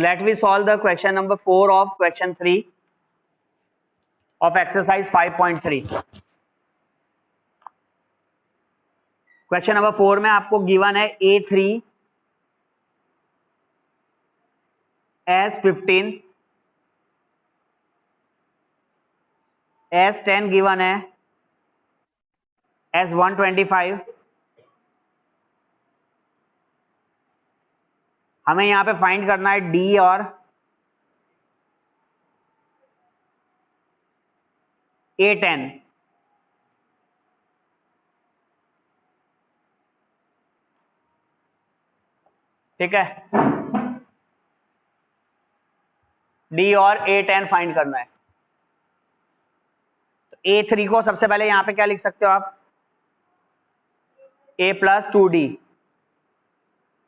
So let me solve the question number 4 of question 3 of exercise 5.3. Question number 4 में आपको given है A3 S15 S10 given है S125. हमें यहां पे फाइंड करना है D और A10. ठीक है, D और A10 फाइंड करना है. तो A3 को सबसे पहले यहां पे क्या लिख सकते हो आप, A प्लस 2D.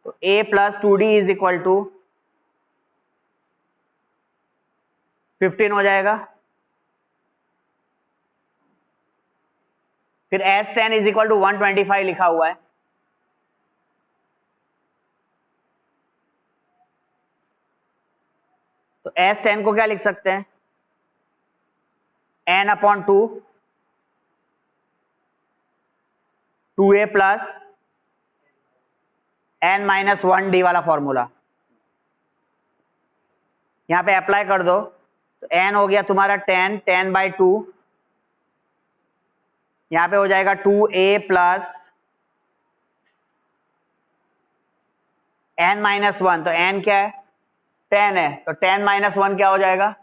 तो A plus 2D is equal to 15 हो जाएगा. फिर S10 इज इक्वल टू 125 लिखा हुआ है. तो S10 को क्या लिख सकते हैं, n upon 2 2a plus n minus 1d वाला फॉर्मूला यहां पे अप्लाई कर दो. तो n हो गया तुम्हारा 10 बाई 2, यहां पे हो जाएगा 2a प्लस n माइनस 1. तो n क्या है, 10 है. तो 10 माइनस 1 क्या हो जाएगा,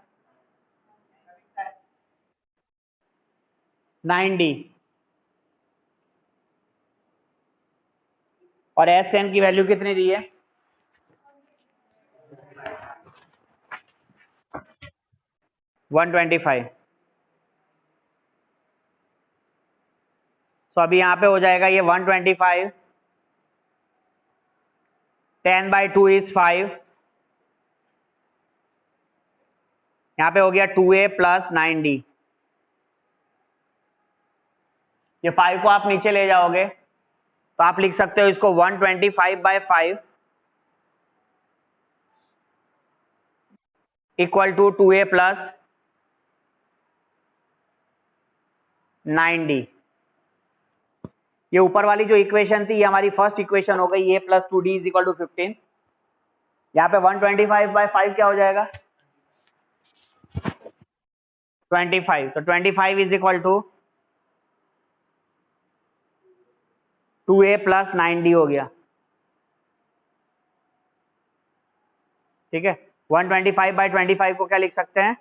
9d. और S10 की वैल्यू कितनी दी है, 125. तो अभी यहां पे हो जाएगा ये 125, 10 बाई 2 इज 5. यहां पे हो गया 2a प्लस 9d. ये 5 को आप नीचे ले जाओगे तो आप लिख सकते हो इसको 125 by 5 equal to 2a plus 9d. ये ऊपर वाली जो इक्वेशन थी ये हमारी फर्स्ट इक्वेशन हो गई, a plus 2d is equal to 15. यहाँ पे 125 बाई 5 क्या हो जाएगा, 25. तो 25 is equal to 2a plus 9d हो गया. ठीक है, 125 बाई 25 को क्या लिख सकते हैं,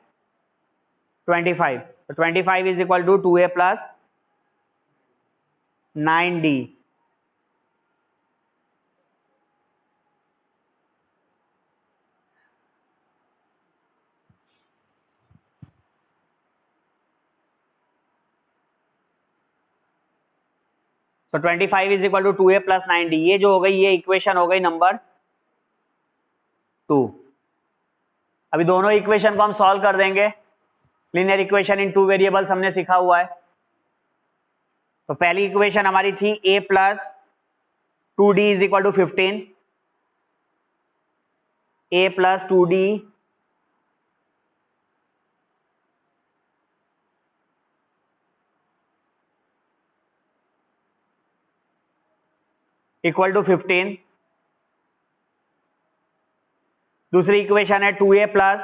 25. तो 25 is equal to 2a plus 9d. तो 25 is equal to 2a plus 9d. ये जो हो गई ये इक्वेशन हो गई नंबर 2. अभी दोनों इक्वेशन को हम सॉल्व कर देंगे. लीनियर इक्वेशन इन 2 वेरिएबल्स हमने सीखा हुआ है. तो पहली इक्वेशन हमारी थी a plus 2d is equal to 15. a plus 2d equal to 15. दूसरी इक्वेशन है 2a plus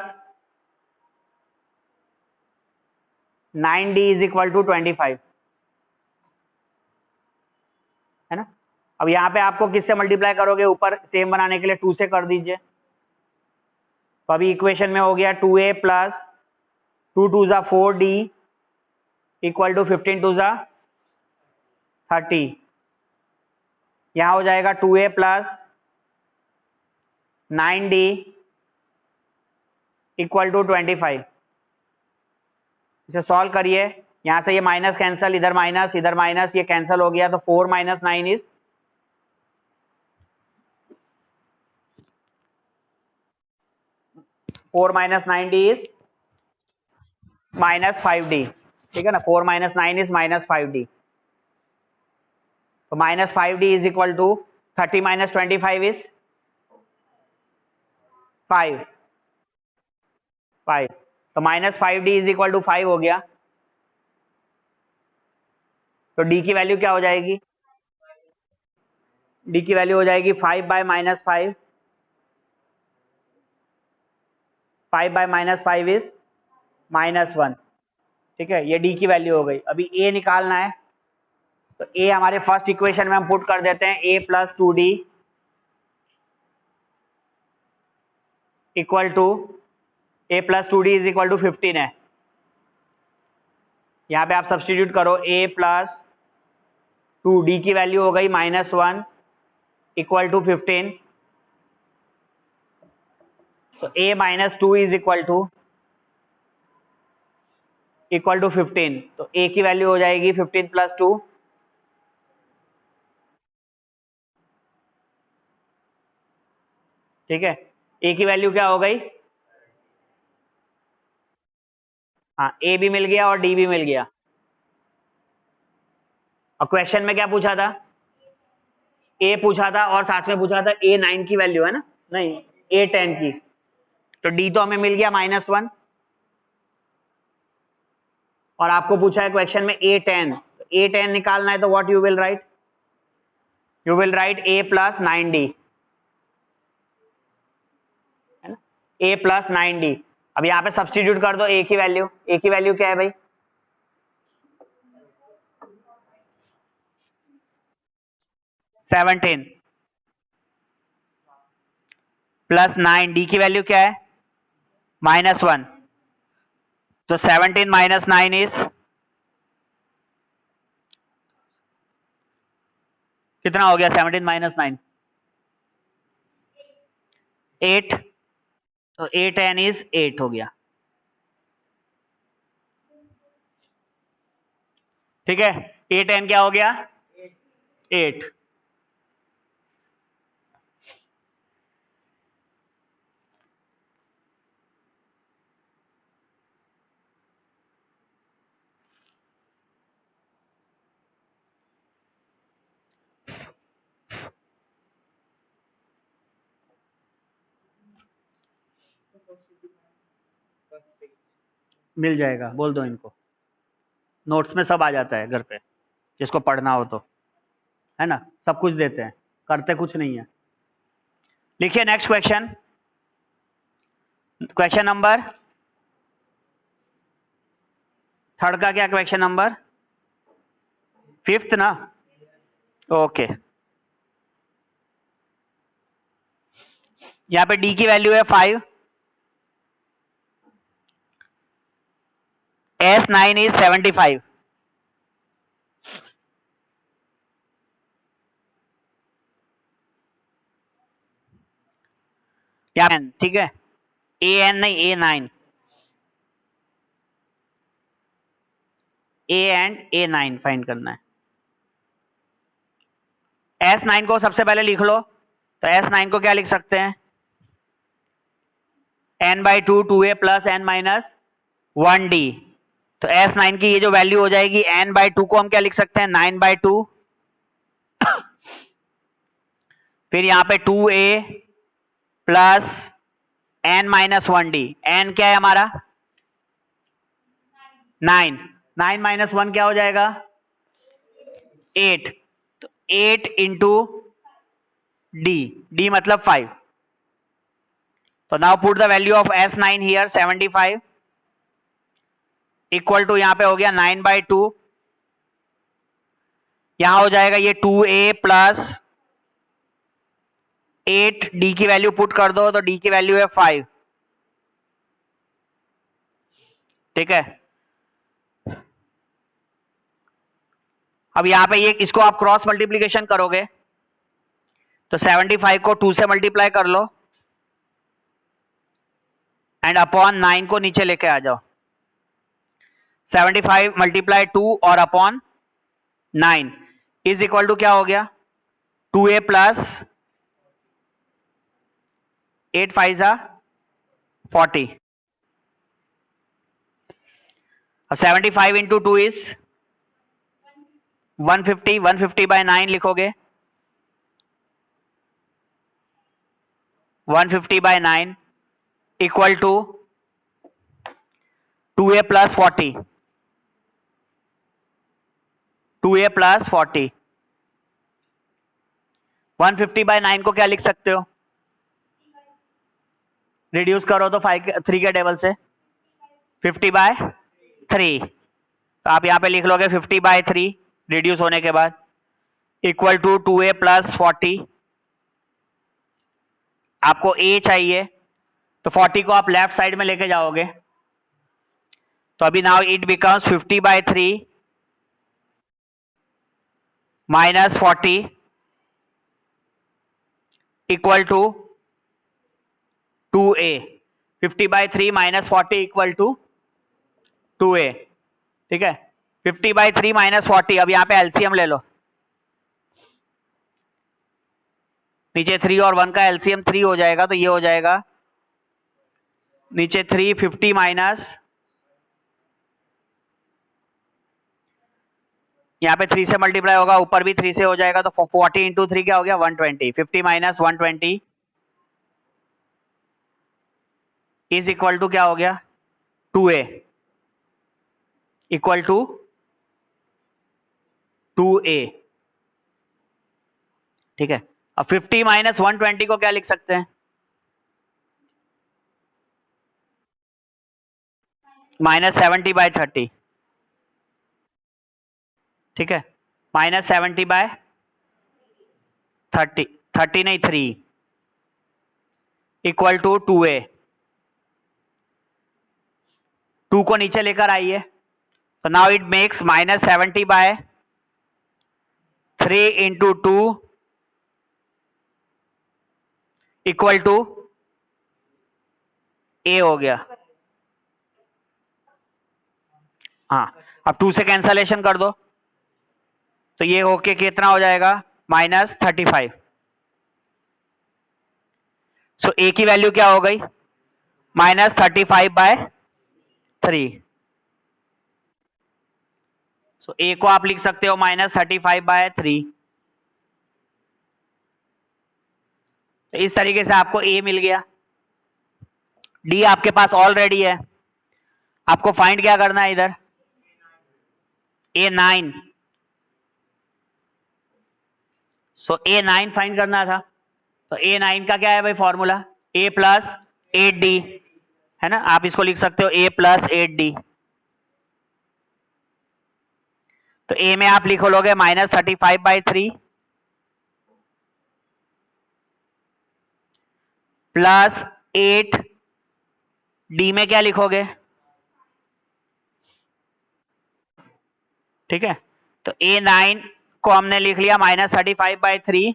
9d is equal to 25, है ना. अब यहां पे आपको किससे मल्टीप्लाई करोगे, ऊपर सेम बनाने के लिए 2 से कर दीजिए. तो अभी इक्वेशन में हो गया 2a प्लस 2 2 जा 4d इक्वल टू 15 2 जा 30. यहां हो जाएगा 2a plus 9d equal to 25. इसे सॉल्व करिए. यहां से ये माइनस कैंसल, इधर माइनस, ये कैंसल हो गया. तो 4 minus 9 is 4 minus 9d is minus 5d. ठीक है ना, 4 माइनस 9 इज माइनस 5d. तो minus 5d is equal to 30 minus 25 is 5. 5, तो -5d इज इक्वल टू 5 हो गया। तो d की वैल्यू क्या हो जाएगी? d की वैल्यू हो जाएगी 5 बाय -5, 5 बाय -5 इज -1। ठीक है, ये d की वैल्यू हो गई। अभी a निकालना है, तो a हमारे फर्स्ट इक्वेशन में हम पुट कर देते हैं, a plus 2d equal to a plus 2d is equal to 15 है। यहाँ पे आप सब्सटीट्यूट करो, a प्लस 2d की वैल्यू हो गई -1 इक्वल टू 15, तो a minus 2 is equal to 15, तो a की वैल्यू हो जाएगी 15 प्लस 2, ठीक है। a की वैल्यू क्या हो गई? हाँ, a भी मिल गया और d भी मिल गया। और क्वेश्चन में क्या पूछा था? a पूछा था और साथ में पूछा था a 9 की वैल्यू है ना, नहीं a 10 की, तो d तो हमें मिल गया -1, और आपको पूछा है क्वेश्चन में a 10, तो a 10 निकालना है, तो what you will right? You will right a plus 9d, है ना, a प्लस 9d। अब यहाँ पे सब्सटीट्यूट कर दो a की वैल्यू। a की वैल्यू क्या है भाई? 17 प्लस 9, d की वैल्यू क्या है? -1, तो 17 माइनस 9 इज कितना हो गया? 17 माइनस 9 8, तो a 10 इज 8 हो गया। ठीक है, a 10 क्या हो गया? 8। मिल जाएगा, बोल दो इनको, नोट्स में सब आ जाता है घर पे, जिसको पढ़ना हो तो, है ना, सब कुछ देते हैं, करते कुछ नहीं है। लिखिए next question, question number third का क्या? क्वेश्चन नंबर 5th ना? ओके, यहाँ पे d की वैल्यू है 5, S9 इज 75, यहाँ ठीक है, an नहीं A9, a and A9 find करना है। S9 को सबसे पहले लिख लो, तो S9 को क्या लिख सकते हैं? n/2 2a plus n minus 1d, तो S9 की ये जो वैल्यू हो जाएगी n/2 को हम क्या लिख सकते हैं? 9/2, फिर यहाँ पे 2a plus n minus 1d, n क्या है हमारा? 9, 9 माइनस 1 क्या हो जाएगा? 8, तो 8 इंटू d मतलब 5, तो now put the value of S9 here 75 equal to, यहाँ पे हो गया 9/2, यहां हो जाएगा ये 2a प्लस 8, d की वैल्यू पुट कर दो, तो d की वैल्यू है 5, ठीक है। अब यहां पे ये इसको आप क्रॉस मल्टीप्लीकेशन करोगे, तो 75 को 2 से मल्टीप्लाई कर लो एंड अपॉन 9 को नीचे लेके आ जाओ। 75 मल्टीप्लाई 2 और अपॉन 9 इज इक्वल टू क्या हो गया? 2a प्लस 8 5 40, अब 75 इंटू 2 इज 150, 150 बाय 9 लिखोगे, 150 by 9 equal to 2a plus 40, 2a plus 40। 150/9 को क्या लिख सकते हो? रिड्यूस करो तो 3 के टेबल से 50/3, तो आप यहां पे लिख लोगे 50/3 रिड्यूस होने के बाद इक्वल टू 2a प्लस 40। आपको a चाहिए तो 40 को आप लेफ्ट साइड में लेके जाओगे, तो अभी now it becomes 50/3 minus 40 equal to 2a। 50/3 minus 40 equal to 2a। ठीक है, 50/3 माइनस 40। अब यहां पे एलसीएम ले लो, नीचे 3 और 1 का एलसीएम 3 हो जाएगा, तो ये हो जाएगा नीचे 3 50 माइनस यहाँ पे 3 से मल्टीप्लाई होगा, ऊपर भी 3 से हो जाएगा, तो 40 इंटू 3 क्या हो गया 120। 50 माइनस 120 इज इक्वल टू क्या हो गया 2a इक्वल टू 2a। ठीक है, अब 50 माइनस 120 को क्या लिख सकते हैं? माइनस 70/30। ठीक है, माइनस 70/30, 30 नहीं 3 इक्वल टू 2a। 2 को नीचे लेकर आइए, तो now it makes minus 70/3 into 2 equal to a हो गया। हाँ, अब 2 से कैंसलेशन कर दो, तो ये होके कितना हो जाएगा -35। सो a की वैल्यू क्या हो गई -35/3। सो a को आप लिख सकते हो -35/3। तो इस तरीके से आपको a मिल गया। d आपके पास ऑलरेडी है, आपको फाइंड क्या करना है इधर a9। सो a9 फाइंड करना था, तो a9 का क्या है भाई फॉर्मूला a प्लस 8d है ना, आप इसको लिख सकते हो a प्लस 8d। तो a में आप लिखो लोगे -35/3 प्लस 8, d में क्या लिखोगे? ठीक है, तो a9 को हमने लिख लिया -35/3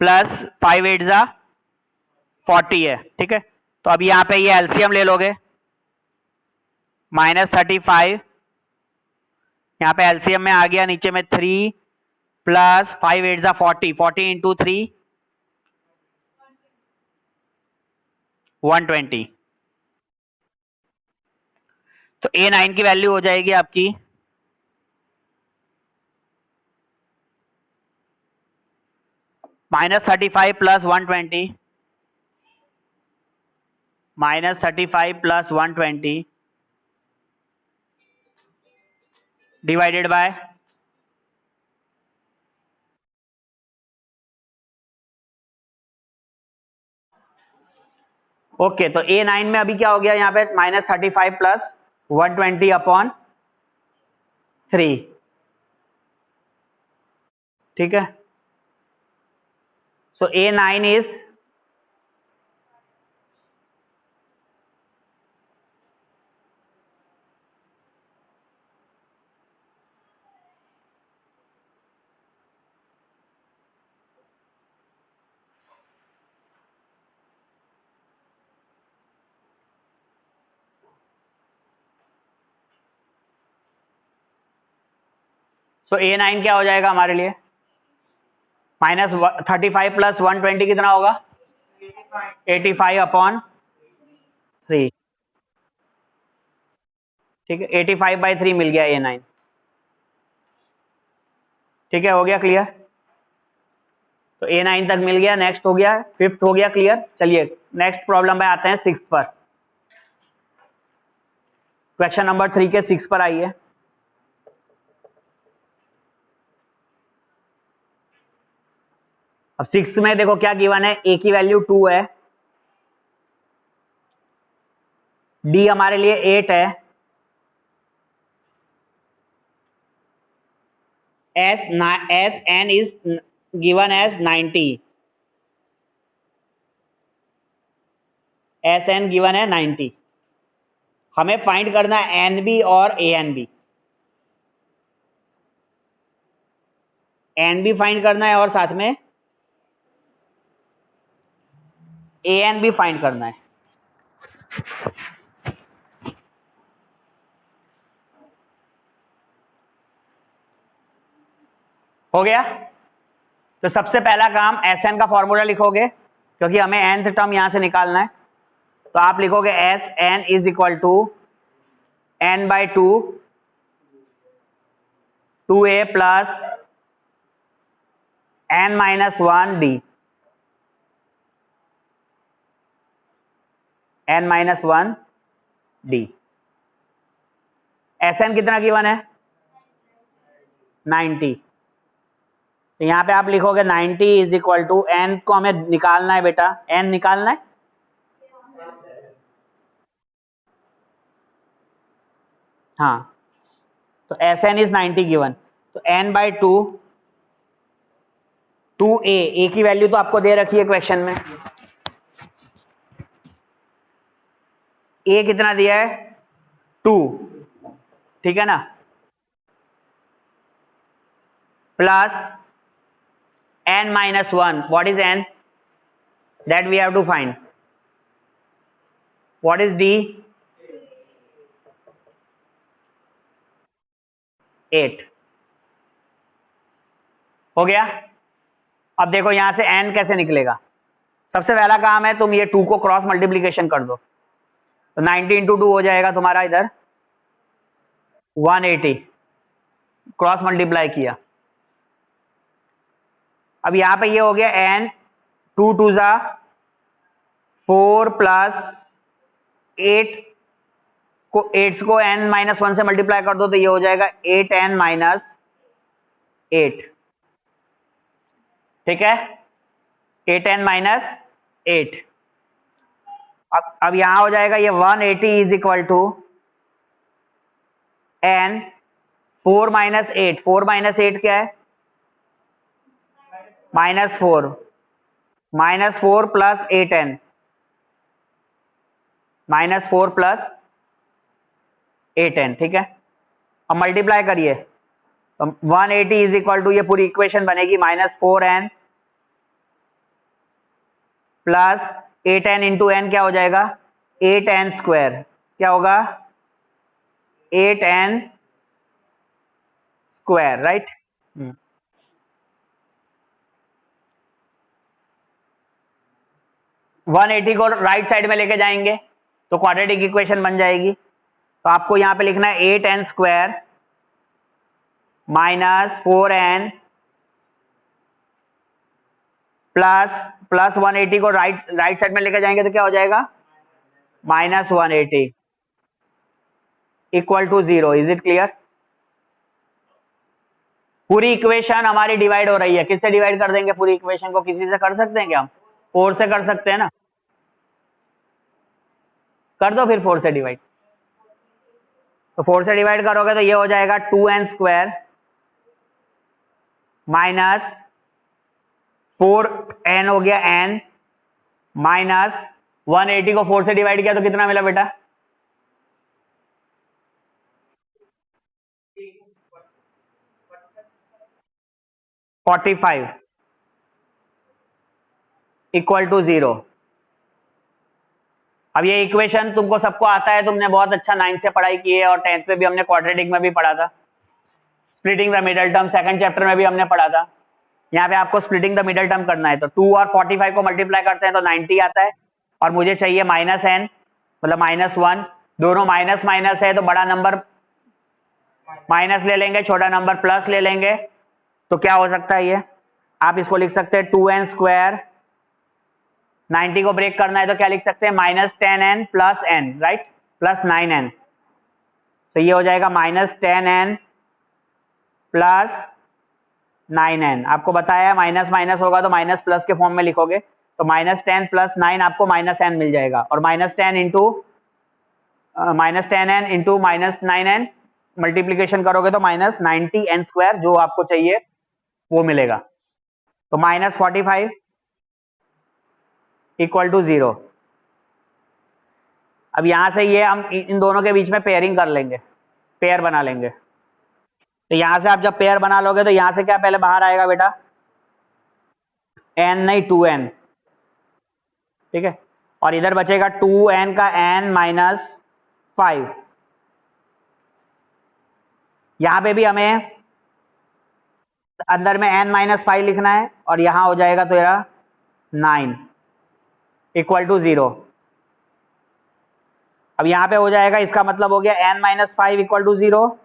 प्लस 5 8 जा 40 है। ठीक है, तो अब यहां पे ये एलसीएम ले लोगे, -35 यहाँ पे एलसीएम में आ गया, नीचे में 3 प्लस 5 8 जा 40, 40 इंटू 3 120। तो a9 की वैल्यू हो जाएगी आपकी -35 plus 120 -35 plus 120 divided by okay. तो a9 में अभी क्या हो गया यहाँ पे -35 प्लस 120/3। ठीक है, सो a9 इज तो a9 क्या हो जाएगा हमारे लिए -35 प्लस 120 कितना होगा 85/3। ठीक है, 85/3 मिल गया a9। ठीक है, हो गया क्लियर। तो a9 तक मिल गया, नेक्स्ट हो गया 5th हो गया क्लियर। चलिए नेक्स्ट प्रॉब्लम पे आते हैं 6th पर। क्वेश्चन नंबर 3 के 6 पर आइए। अब 6 में देखो क्या गिवन है, ए की वैल्यू 2 है, डी हमारे लिए 8 है, S N is given as 90, S N given है 90। हमें फाइंड करना है एन बी और A N B. N B find करना है और साथ में ए एन बी फाइंड करना है। हो गया? तो सबसे पहला काम एस एन का फॉर्मूला लिखोगे, क्योंकि हमें nth टर्म यहां से निकालना है। तो आप लिखोगे S N is equal to N by 2 2a plus n minus 1 D, n minus 1 D. S N कितना गिवन है? 90। तो यहां पे आप लिखोगे 90 इज इक्वल टू एन को हमें निकालना है बेटा, एन निकालना है। हाँ, तो एस एन इज 90 गिवन, तो एन बाई 2 2a, की वैल्यू तो आपको दे रखी है क्वेश्चन में। ए कितना दिया है? 2, ठीक है ना, plus n minus 1. What is n? That we have to find. What is d? 8. हो गया? अब देखो यहां से n कैसे निकलेगा। सबसे पहला काम है तुम ये 2 को क्रॉस मल्टीप्लीकेशन कर दो, तो 90 इंटू 2 हो जाएगा तुम्हारा इधर 180, क्रॉस मल्टीप्लाई किया। अब यहां पे ये हो गया n 2 2 जा 4 प्लस 8 को 8 को n माइनस 1 से मल्टीप्लाई कर दो तो ये हो जाएगा 8n माइनस 8, ठीक है, 8n माइनस 8। अब यहां हो जाएगा ये 180 is equal to n 4 minus 8, 4 minus 8 क्या है? -4, -4 प्लस 8n, -4 प्लस 8n, ठीक है। अब मल्टीप्लाई करिए तो 180 इज इक्वल टू ये पूरी इक्वेशन बनेगी -4n plus 8n into n क्या हो जाएगा? 8n स्क्वायर, क्या होगा? 8n square, right. 180 को राइट साइड में लेके जाएंगे तो क्वाड्रेटिक इक्वेशन बन जाएगी। तो आपको यहां पे लिखना है 8n square minus 4n plus 180 को राइट साइड में लेके जाएंगे तो क्या हो जाएगा? -180 equal to 0। Is it clear? पूरी इक्वेशन हमारी डिवाइड हो रही है, किससे डिवाइड कर देंगे पूरी इक्वेशन को? किसी से कर सकते हैं क्या हम? 4 से कर सकते हैं ना, कर दो फिर 4 से डिवाइड। तो 4 से डिवाइड करोगे तो ये हो जाएगा 2n स्क्वायर माइनस 4n हो गया n माइनस 180 को 4 से डिवाइड किया तो कितना मिला बेटा? 45 इक्वल टू 0। अब ये इक्वेशन तुमको सबको आता है, तुमने बहुत अच्छा 9th से पढ़ाई की है और 10th में भी हमने क्वाड्रेटिक में भी पढ़ा था, splitting the middle term second chapter में भी हमने पढ़ा था। यहाँ पे आपको स्प्लिटिंग द मिडल टर्म करना है, तो 2 और 45 को मल्टीप्लाई करते हैं तो 90 आता है, और मुझे चाहिए -n मतलब -1, दोनों माइनस माइनस है तो बड़ा नंबर माइनस ले लेंगे, छोटा नंबर प्लस ले लेंगे। तो क्या हो सकता है ये? आप इसको लिख सकते हैं 2n स्क्वायर, 90 को ब्रेक करना है तो क्या लिख सकते हैं? -10n plus n, right, plus 9n। तो ये हो जाएगा -10n प्लस 9n। आपको बताया माइनस माइनस होगा तो माइनस प्लस के फॉर्म में लिखोगे, तो -10 प्लस 9 आपको -n मिल जाएगा, और -10 into -10n into -9n multiplication करोगे तो -90n² जो आपको चाहिए वो मिलेगा। तो -45 इक्वल टू 0। अब यहां से ये हम इन दोनों के बीच में पेयरिंग कर लेंगे, पेयर बना लेंगे। तो यहां से आप जब पेयर बना लोगे तो यहां से क्या पहले बाहर आएगा बेटा, n नहीं 2n, ठीक है, और इधर बचेगा 2n का n-5। यहां पे भी हमें अंदर में n-5 लिखना है, और यहां हो जाएगा तो यार 9 इक्वल टू 0। अब यहां पे हो जाएगा, इसका मतलब हो गया n-5 इक्वल टू 0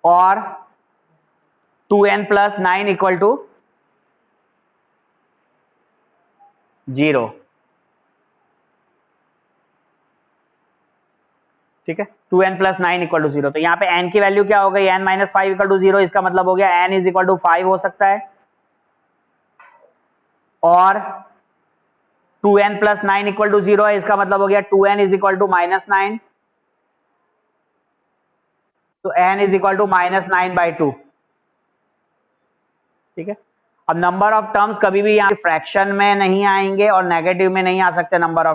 और 2n प्लस 9 इक्वल टू 0। ठीक है, 2n प्लस 9 इक्वल टू 0। तो यहाँ पे n की वैल्यू क्या हो गई, n-5 इक्वल टू 0। इसका मतलब हो गया n इज इक्वल टू 5 हो सकता है, और 2n प्लस 9 इक्वल टू 0 है, इसका मतलब हो गया 2n इज इक्वल टू -9। तो n इज इक्वल टू -9/2। ठीक है, अब नंबर ऑफ टर्म्स कभी भी यहाँ फ्रैक्शन में नहीं आएंगे और नेगेटिव में नहीं आ सकते। नंबर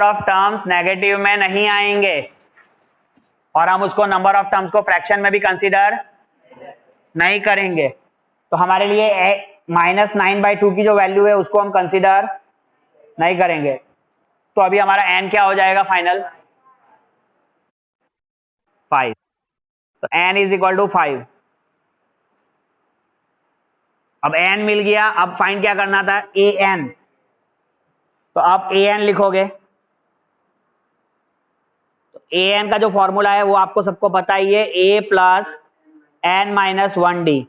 ऑफ टर्म्स नेगेटिव में नहीं आएंगे, और हम उसको नंबर ऑफ टर्म्स को फ्रैक्शन में भी कंसीडर नहीं करेंगे। तो हमारे लिए -9/2 की जो वैल्यू है उसको हम कंसीडर नहीं करेंगे। तो अभी हमारा n क्या हो जाएगा फाइनल, 5। तो n इज इक्वल टू 5। अब n मिल गया, अब फाइंड क्या करना था, an। तो अब an लिखोगे, तो an का जो फॉर्मूला है वो आपको सबको पता ही है, a plus n-1d,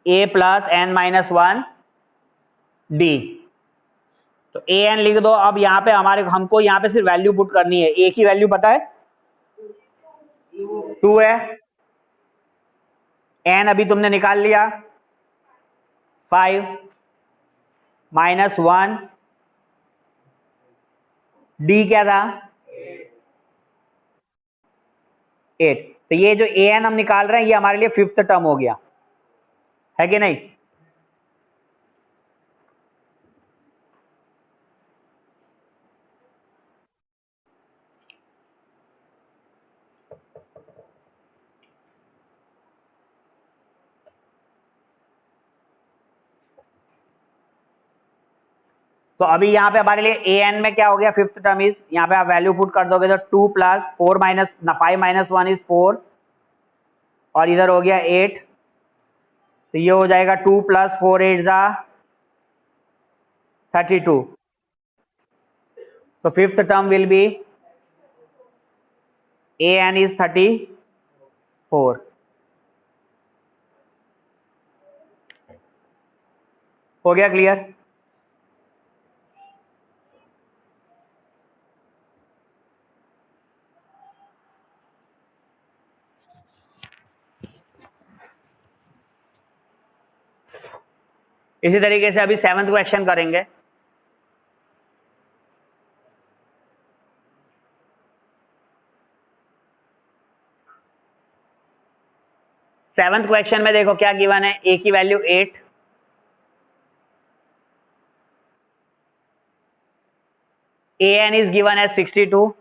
a plus n-1d। तो an लिख दो। अब यहां पे हमको यहां पे सिर्फ वैल्यू पुट करनी है। a की वैल्यू पता है 2 है, n अभी तुमने निकाल लिया 5 -1 d क्या था 8। तो ये जो an हम निकाल रहे हैं ये हमारे लिए 5th टर्म हो गया, है कि नहीं। तो अभी यहाँ पे हमारे लिए an में क्या हो गया, 5th टर्म इज, यहाँ पे आप वैल्यू पुट कर दोगे तो 2 प्लस 4 माइनस 5 माइनस 1 इज 4, और इधर हो गया 8। तो ये हो जाएगा 2 प्लस 4 8 जा 32। So 5th term will be an is 34। हो गया क्लियर। इसी तरीके से अभी 7th क्वेश्चन करेंगे। सेवंथ क्वेश्चन में देखो क्या गिवन है, a की value 8, an is given as 62,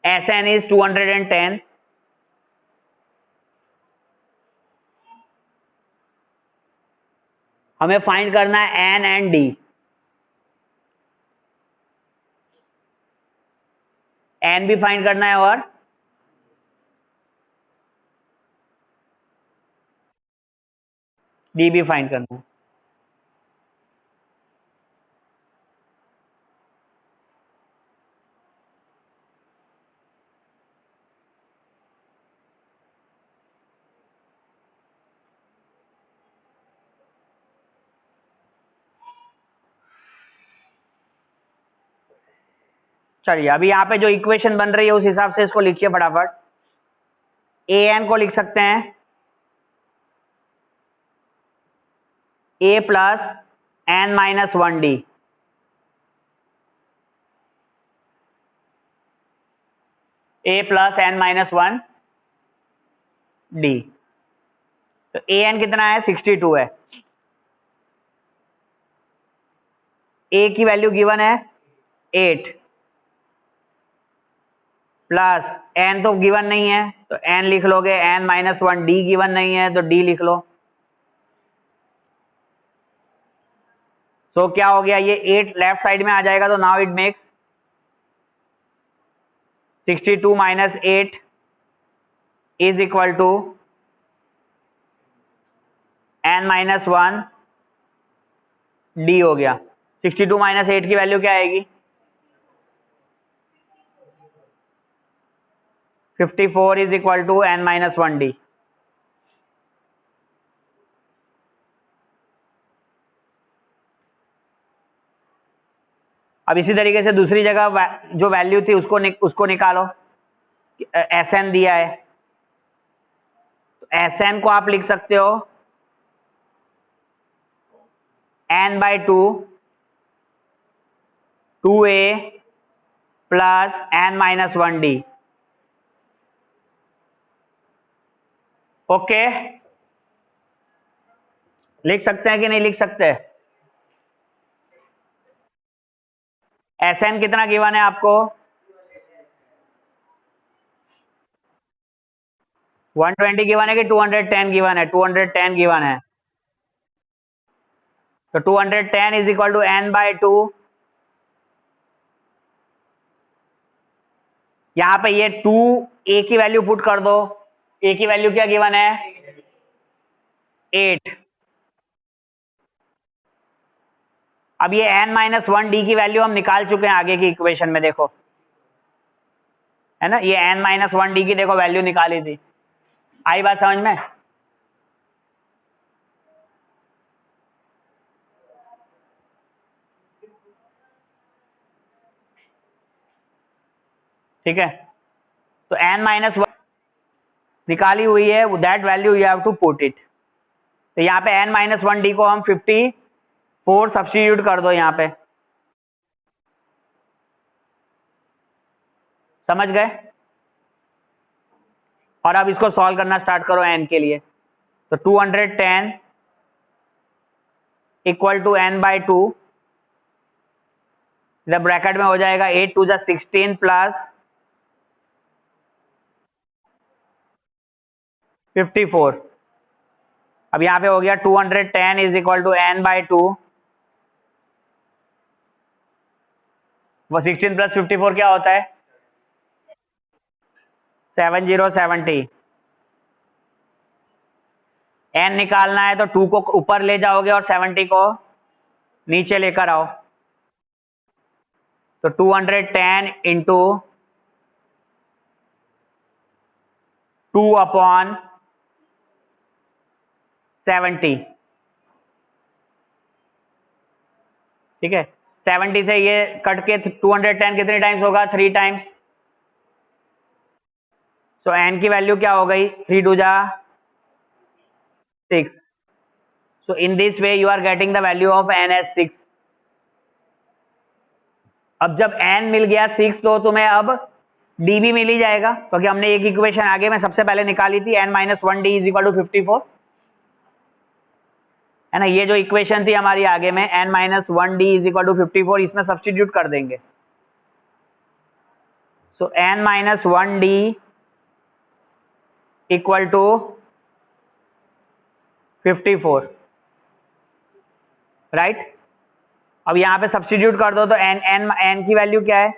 Sn is 210, हमें फाइंड करना है n एंड d। n भी फाइंड करना है और d भी फाइंड करना है। चलिए अभी यहाँ पे जो इक्वेशन बन रही है उस हिसाब से इसको लिखिए फटाफट। ए एन को लिख सकते हैं A plus N minus one D, A plus N minus one D. तो ए एन कितना है 62 है, ए की वैल्यू गिवन है 8 प्लस एन तो गिवन नहीं है तो एन लिख लोगे, N minus one, D given नहीं है तो डी लिख लो। सो क्या हो गया, ये 8 लेफ्ट साइड में आ जाएगा तो now it makes 62 minus 8 is equal to N minus one D हो गया। 62 माइनस 8 की वैल्यू क्या आएगी 54 is equal to N minus one D. अब इसी तरीके से दूसरी जगह जो वैल्यू थी उसको निकालो। एस एन दिया है तो एस एन को आप लिख सकते हो N by two 2a plus N minus one D. Okay, लिख सकते हैं कि नहीं लिख सकते? एस एन कितना गिवन है आपको 120 गिवन है कि 210 गिवन है? 210 गिवन है तो 210 is equal to N by two. यहां पे ये 2 ए की वैल्यू पुट कर दो, ए की वैल्यू क्या गिवन है 8। अब ये n माइनस वन डी की वैल्यू हम निकाल चुके हैं आगे की इक्वेशन में, देखो है ना, ये n माइनस वन डी की देखो वैल्यू निकाली थी। आई बात समझ में? ठीक है, तो n माइनस वन निकाली हुई है, that value you have to put it. तो यहाँ पे n माइनस वन डी को हम 54 सब्स्टिट्यूट कर दो यहाँ पे, समझ गए? और अब इसको सॉल्व करना स्टार्ट करो n के लिए। तो 210 equal to n by two, इधर ब्रैकेट में हो जाएगा 8 टू जा 16 प्लस 54। अब यहां पे हो गया 210 is equal to n by two, वो 16 प्लस 54 क्या होता है 7070। n निकालना है तो 2 को ऊपर ले जाओगे और 70 को नीचे लेकर आओ। तो 210 इंटू 2 अपॉन 70, ठीक है। 70 से ये कट के 210 कितने टाइम्स होगा 3 टाइम्स। सो n की वैल्यू क्या हो गई 3 टू जा 6। So in this way you are getting the value of n as 6। अब जब n मिल गया 6 तो तुम्हें अब d भी मिल ही जाएगा, क्योंकि हमने एक इक्वेशन आगे में सबसे पहले निकाली थी n minus one D is equal to 54, है ना। ये जो इक्वेशन थी हमारी आगे में n minus one D is equal to 54, इसमें सब्स्टिट्यूट कर देंगे। So n minus one D equal to 54, right. अब यहां पे सब्स्टिट्यूट कर दो तो n की वैल्यू क्या है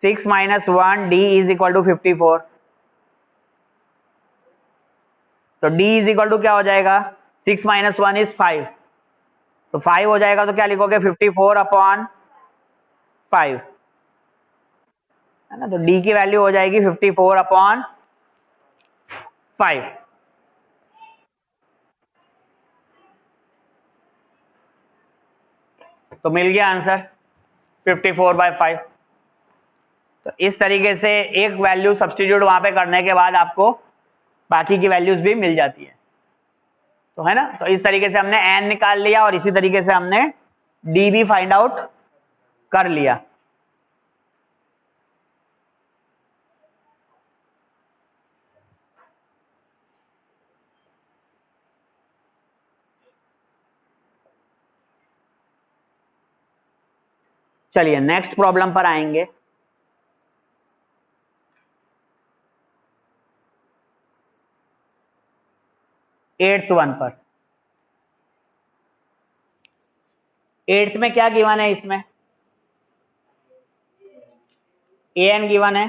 6 minus one D is equal to 54। तो d इज इक्वल टू क्या हो जाएगा 6 माइनस वन इज 5, तो 5 हो जाएगा। तो क्या लिखोगे 54 अपॉन 5, है ना। तो d की वैल्यू हो जाएगी 54 अपॉन 5। तो मिल गया आंसर 54/5। तो इस तरीके से एक वैल्यू सब्स्टिट्यूट वहां पे करने के बाद आपको बाकी की वैल्यूज भी मिल जाती है, तो है ना। तो इस तरीके से हमने n निकाल लिया और इसी तरीके से हमने d भी फाइंड आउट कर लिया। चलिए नेक्स्ट प्रॉब्लम पर आएंगे। एट्थ वन पर, एट्थ में क्या गिवन है, इसमें an गिवन है,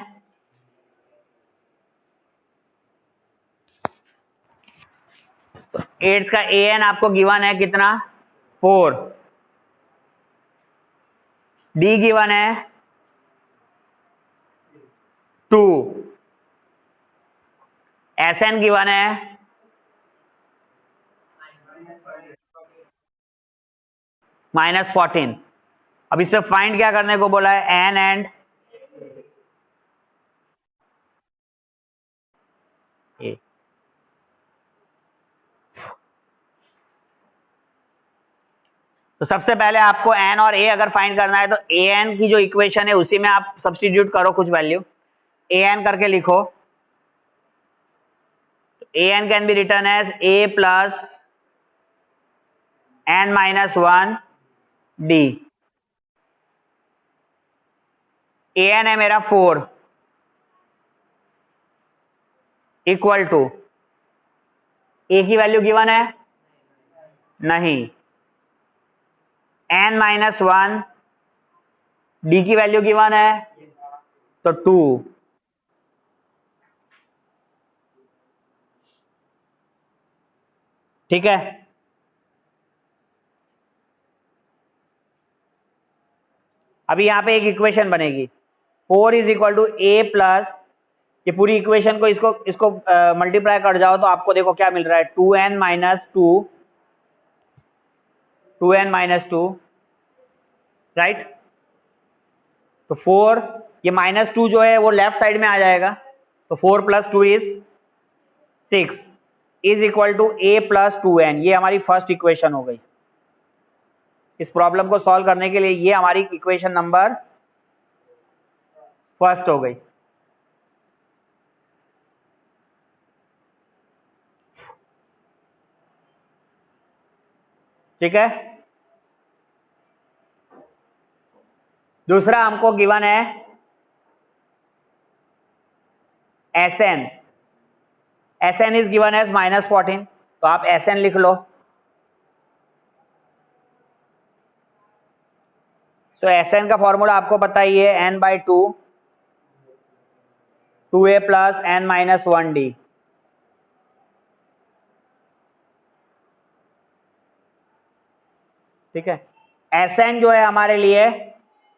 तो एट्थ का an आपको गिवन है कितना, 4, d गिवन है 2, sn गिवन है -14। अब इस पे फाइंड क्या करने को बोला है, n एंड a। तो सबसे पहले आपको n और a अगर फाइंड करना है तो an की जो इक्वेशन है उसी में आप सब्स्टिट्यूट करो कुछ वैल्यू, an करके लिखो। an can be written as a plus n minus 1 d। an है मेरा 4 इक्वल टू, a की वैल्यू गिवन है नहीं, n माइनस 1, d की वैल्यू गिवन है तो 2, ठीक है। अभी यहां पे एक इक्वेशन बनेगी, 4 is equal to a plus, ये पूरी इक्वेशन को इसको मल्टीप्लाई कर जाओ तो आपको देखो क्या मिल रहा है, 2n minus 2, 2n minus 2, right. तो 4, ये -2 जो है वो लेफ्ट साइड में आ जाएगा, तो 4 plus 2 is 6 is equal to a plus 2n। ये हमारी फर्स्ट इक्वेशन हो गई। इस प्रॉब्लम को सॉल्व करने के लिए ये हमारी इक्वेशन नंबर फर्स्ट हो गई। ठीक है, दूसरा हमको गिवन है Sn, Sn is given as -14, तो आप Sn लिख लो। तो Sn का फॉर्मूला आपको पता ही है, n/2 2a plus n minus 1d। ठीक है, Sn जो है हमारे लिए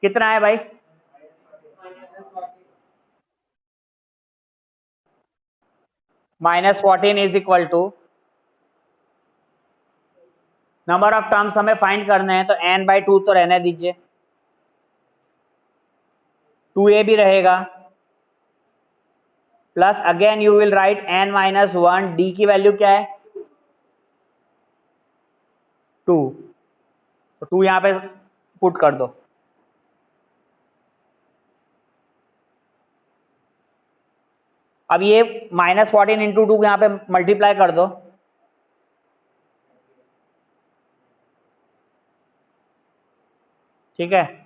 कितना है भाई, -14 is equal to, number of terms हमें फाइंड करने हैं तो n/2 तो रहने दीजिए, 2a भी रहेगा, plus again you will write n minus 1, d की वैल्यू क्या है 2, तो 2 यहां पे पुट कर दो। अब ये -14 इंटू 2 यहां पे मल्टीप्लाई कर दो, ठीक है।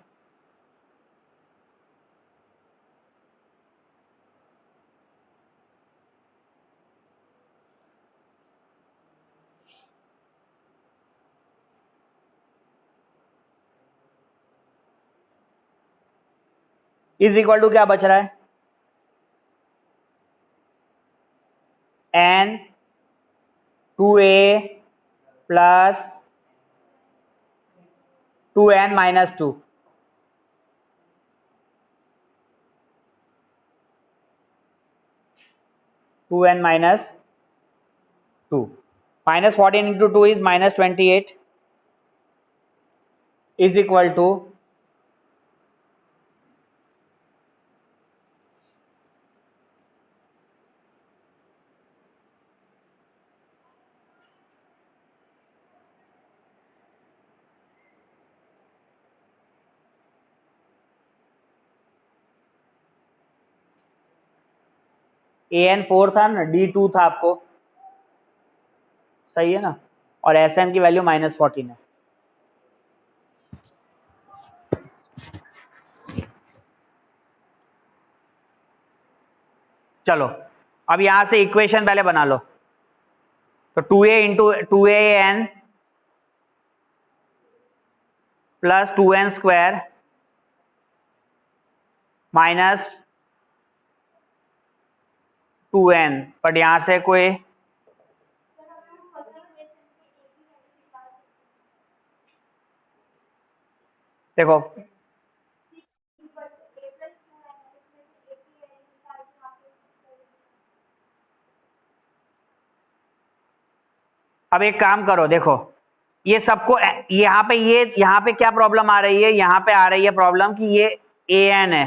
इज इक्वल टू क्या बच रहा है, n 2a plus 2n minus 2, -2, -14 into 2 is -28 is equal to an 4 था ना, d 2 था आपको, सही है ना, और Sn की वैल्यू -14 है। चलो अब यहां से इक्वेशन पहले बना लो। तो 2a into 2an plus 2n square minus 2n, but यहां से कोई देखो अब एक काम करो, देखो ये सबको यहाँ पे क्या प्रॉब्लम आ रही है, यहाँ पे आ रही है प्रॉब्लम कि ये an है,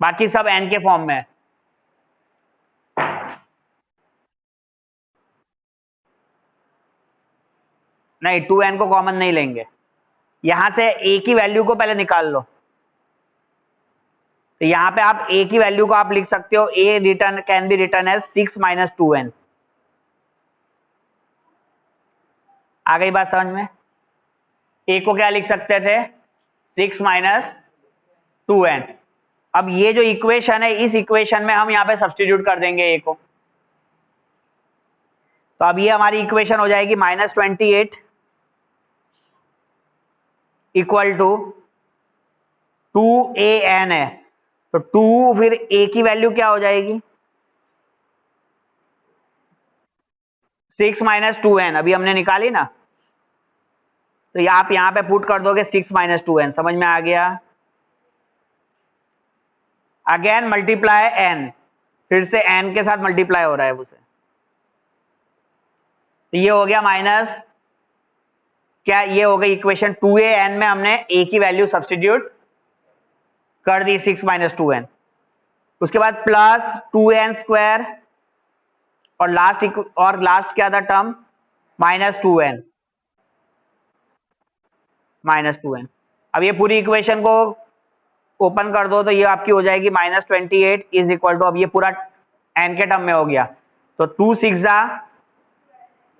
बाकी सब n के फॉर्म में है। नहीं, 2n को कॉमन नहीं लेंगे, यहां से a की वैल्यू को पहले निकाल लो। तो यहाँ पे आप a की वैल्यू को आप लिख सकते हो, a written can be written as 6 - 2n। आ गई बात समझ में? a को क्या लिख सकते थे, 6 - 2n। अब ये जो इक्वेशन है, इस इक्वेशन में हम यहाँ पे सब्स्टिट्यूट कर देंगे a को। तो अब ये हमारी इक्वेशन हो जाएगी -28 इक्वल टू 2an है। तो 2 फिर a की वैल्यू क्या हो जाएगी, 6 - 2n अभी हमने निकाली ना। तो आप यहां पे पुट कर दोगे 6 - 2n, समझ में आ गया। अगेन मल्टीप्लाई n, फिर से n के साथ मल्टीप्लाई हो रहा है उसे। तो ये हो गया माइनस क्या, ये हो गई इक्वेशन 2an में हमने a की वैल्यू सब्स्टिट्यूट कर दी 6 - 2n। उसके बाद प्लस 2n स्क्वायर और लास्ट क्या था टर्म, -2n -2n। अब ये पूरी इक्वेशन को ओपन कर दो तो ये आपकी हो जाएगी -28 इज इक्वल टू, अब ये पूरा n के टर्म में हो गया। तो 2 6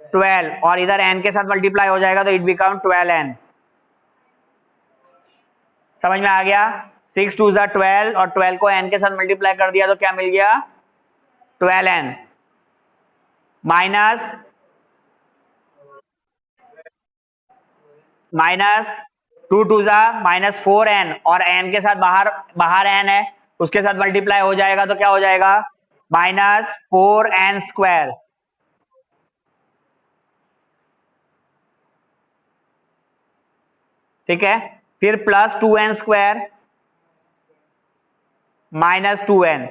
12 और इधर n के साथ मल्टीप्लाई हो जाएगा तो इट बिकम 12n। समझ में आ गया? 6 2 12 और 12 को n के साथ मल्टीप्लाई कर दिया तो क्या मिल गया, 12n माइनस 2 2 -4n और n के साथ बाहर n है, उसके साथ मल्टीप्लाई हो जाएगा तो क्या हो जाएगा, -4n स्क्वायर। ठीक है, फिर प्लस 2n स्क्वायर -2n।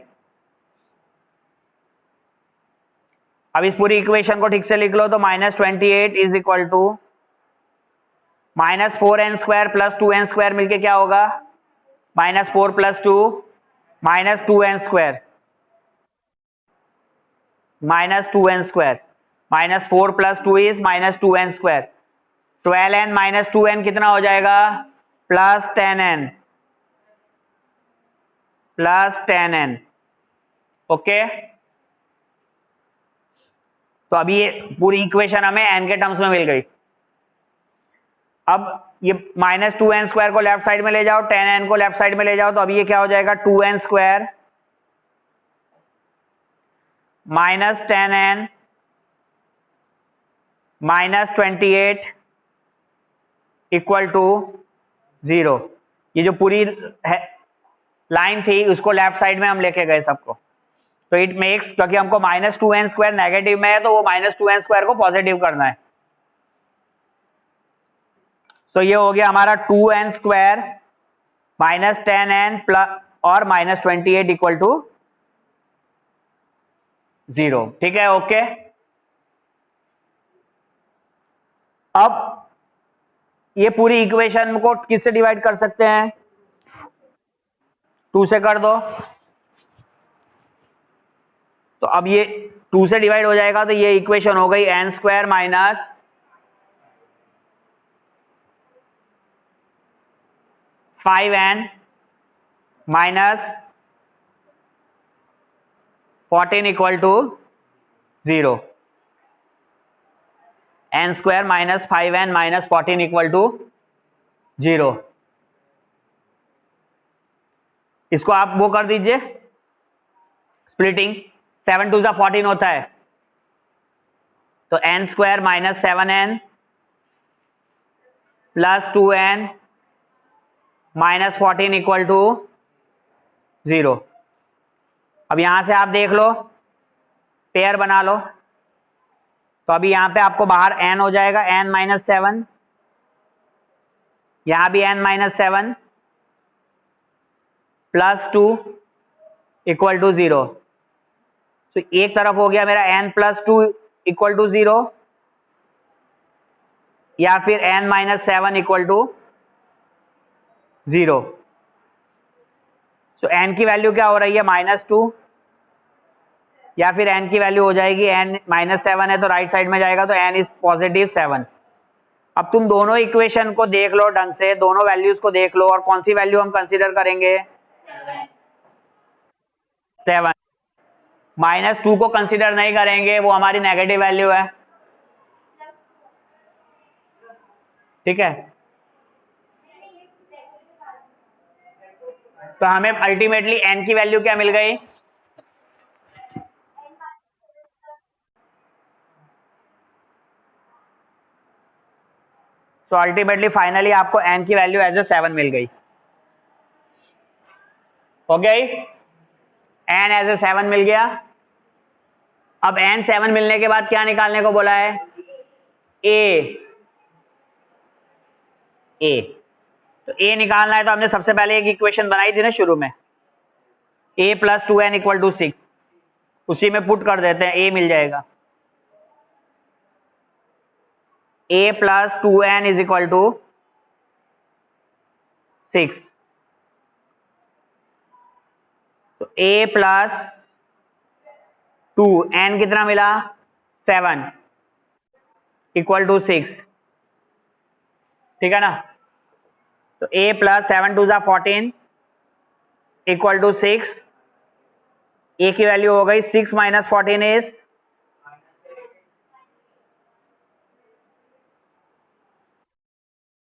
अब इस पूरी इक्वेशन को ठीक से लिख लो तो -28 is equal to -4n square plus 2n square मिलके क्या होगा, -4 + 2 -2n square, -2n square, -4 + 2 is -2n square. 12n - 2n कितना हो जाएगा, +10n +10n। ओके, तो अभी ये पूरी इक्वेशन हमें n के टर्म्स में मिल गई। अब ये -2n स्क्वायर को लेफ्ट साइड में ले जाओ, 10n को लेफ्ट साइड में ले जाओ, तो अभी ये क्या हो जाएगा, 2n square -10n -28 equal to 0। ये जो पूरी लाइन थी उसको लेफ्ट साइड में हम लेके गए सबको। तो इट मेक्स, क्योंकि हमको -2n स्क्वायर नेगेटिव में है तो वो -2n स्क्वायर को पॉजिटिव करना है। तो ये हो गया हमारा 2n स्क्वायर -10n प्लस और -28 इक्वल टू 0। ठीक है, ओके। अब ये पूरी इक्वेशन को किससे डिवाइड कर सकते हैं, 2 से कर दो। तो अब ये 2 से डिवाइड हो जाएगा तो ये इक्वेशन हो गई n square minus 5n minus 14 equal to 0, n square minus 5n minus 14 equal to 0। इसको आप वो कर दीजिए स्प्लिटिंग, 7 2 14 होता है, तो n square minus 7n plus 2n minus 14 equal to 0। अब यहां से आप देख लो, पेयर बना लो, तो अभी यहां पे आपको बाहर n हो जाएगा, n माइनस 7, यहां भी n minus 7 plus 2 equal to 0। तो एक तरफ हो गया मेरा n प्लस 2 इक्वल टू 0, या फिर n minus 7 equal to 0। So n की वैल्यू क्या हो रही है, -2, या फिर n की वैल्यू हो जाएगी, n माइनस 7 है तो राइट साइड में जाएगा, तो n इज पॉजिटिव 7। अब तुम दोनों इक्वेशन को देख लो ढंग से, दोनों वैल्यूज को देख लो, और कौन सी वैल्यू हम कंसीडर करेंगे, 7। -2 को कंसीडर नहीं करेंगे, वो हमारी नेगेटिव वैल्यू है, ठीक है। तो हमें अल्टीमेटली n की वैल्यू क्या मिल गई, तो अल्टीमेटली फाइनली आपको n की वैल्यू एज ए 7 मिल गई, हो गई, n एज ए 7 मिल गया। अब n 7 मिलने के बाद क्या निकालने को बोला है, a तो a निकालना है, तो हमने सबसे पहले एक इक्वेशन बनाई थी ना शुरू में, a plus 2n equal to 6, उसी में पुट कर देते हैं, a मिल जाएगा, a plus 2n is equal to 6। तो a प्लस 2n कितना मिला, 7 इक्वल टू 6, ठीक है ना। तो a plus 7 2 14 equal to 6, a की वैल्यू हो गई 6 माइनस 14 इज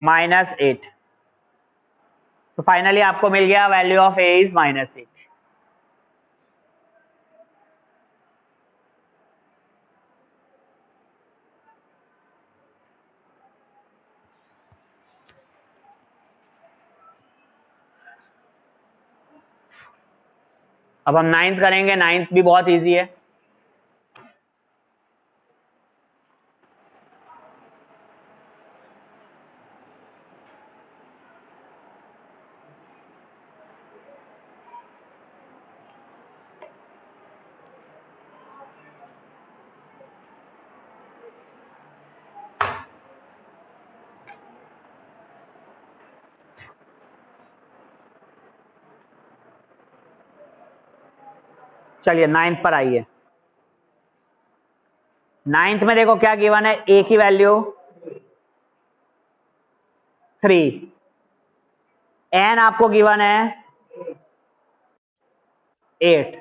-8। तो फाइनली आपको मिल गया वैल्यू ऑफ a इज -8। अब हम 9th करेंगे, 9th भी बहुत इजी है। चलिए 9th पर आइए। 9th में देखो क्या गिवन है, a की वैल्यू 3, n आपको गिवन है 8,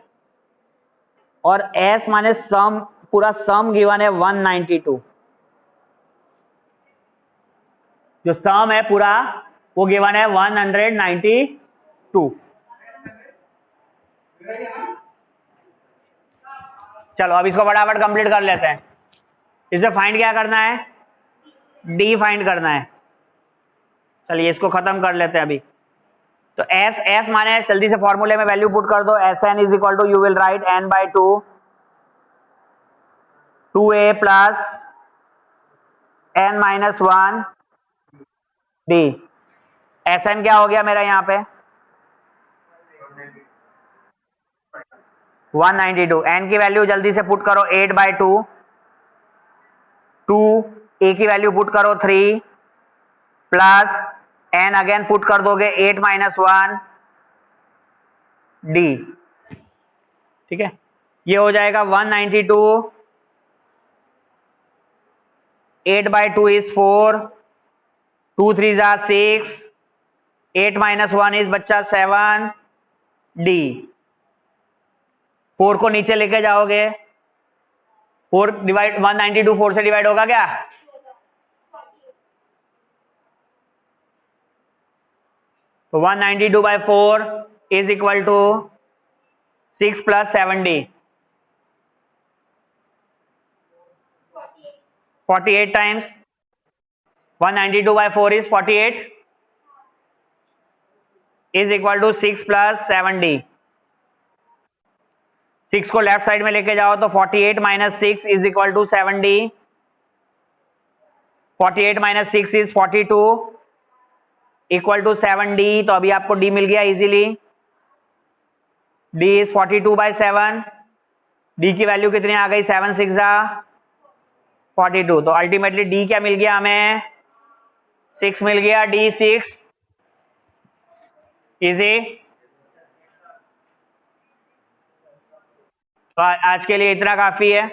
और s माने सम, पूरा सम गिवन है 192। जो सम है पूरा वो गिवन है 192। चलो अब इसको फटाफट कंप्लीट कर लेते हैं। इसे फाइंड क्या करना है, d फाइंड करना है। चलिए इसको खत्म कर लेते हैं अभी। तो s माने, जल्दी से फॉर्मूले में वैल्यू पुट कर दो, Sn is equal to, you will write n बाई 2 2a plus n minus 1 d। Sn क्या हो गया मेरा यहाँ पे 192। n की वैल्यू जल्दी से पुट करो 8 बाई 2, 2 a की वैल्यू पुट करो 3 प्लस n अगेन पुट कर दोगे 8 माइनस 1 d, ठीक है। ये हो जाएगा 192, 8 बाई 2 इज 4, 2 3 जा 6, 8 माइनस 1 इज बच्चा 7 d। 4 को नीचे लेके जाओगे, 4 डिवाइड 192 4 से डिवाइड होगा क्या? तो 192/4 is equal to 6 + 70, 48 times 192/4 is 48 is equal to 6 + 70। 6 को लेफ्ट साइड में लेके जाओ तो 48 - 6 is equal to 70, 48 - 6 is 42 equal to 7d। तो अभी आपको d मिल गया इजीली, d इज 42/7। d की वैल्यू कितनी आ गई? 7 6 42। तो अल्टीमेटली d क्या मिल गया हमें? 6 मिल गया, d 6। इजी। तो आज के लिए इतना काफी है।